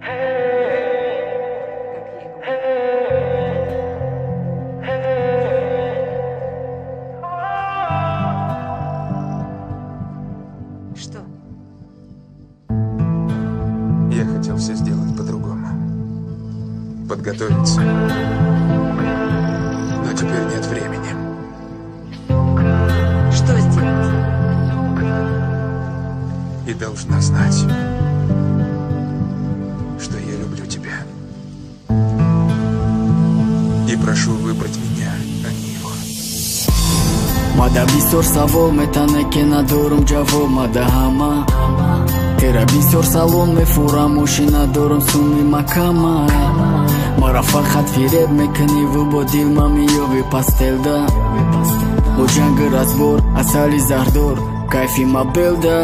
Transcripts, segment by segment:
Что? Я хотел все сделать по-другому. Подготовиться. Но теперь нет времени. Что сделать? И должна знать, что я люблю тебя. И прошу выбрать меня, а не его. Mada bisor savol metane ke nadorum javob mada hama Tera bisor salon mefuramushi nadorum suni makama Mara faqat fireb mekuni vubo dilma miyovi pastelda Bo jangi razbor asali zardor kayfi mabelda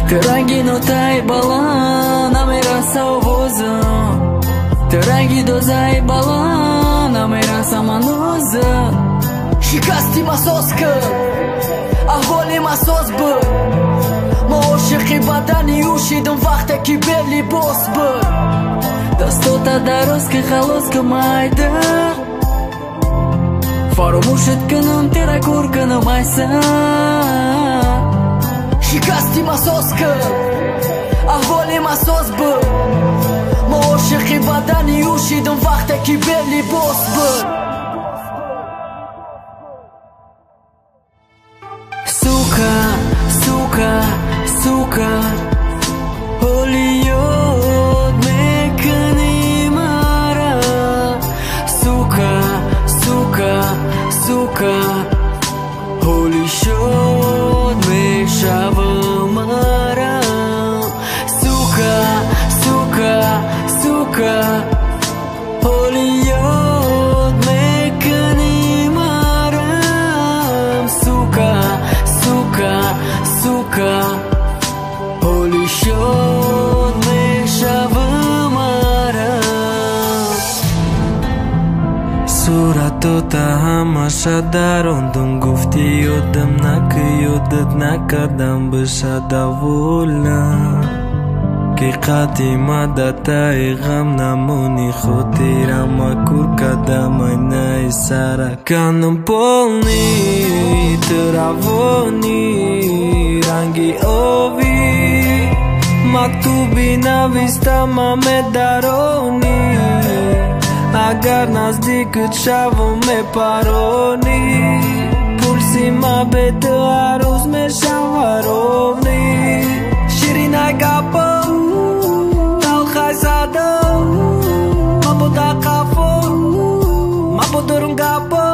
Terangi notai balan amerasa ovozam Terangi dozai balan amerasa manozam شکستی مساز کرد احوالی مساز بود ما عاشقی بدنی اوشیدم وقتی که به لباس بود دستاتا دراز که خلاص کمایده فراموشت کنم تیرا کور کنم ایسا شکستی مساز کرد احوالی مساز بود ما عاشقی بدنی اوشیدم وقتی که به لباس بود Сука, Hollywood mekani mara Сука, Hollywood me shava mara Сука, Hollywood mekani mara Сука Holy shot me shavamara Suratoта hamasha darondum gufti yodam yodat nakardam bisha davula Ki qatima datai gham namuni khotira makur kadamai nai sara Kanam polni travoni rangi ovi Maktubi navista me daroni Agar nazdik shavom me paroni Pulsi ma bete aruz me shavarovni Shirina gapo Tal khazado Maboda qafo Mabodorum gapo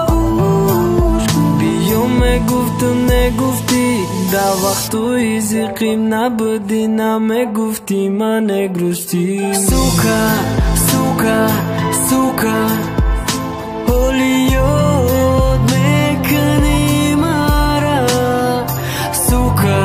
Biyom me guftum ne gufti Da vaqtu iziqim nabudi na me gufti ma negrusti Suka Hollywood mekani mara Suka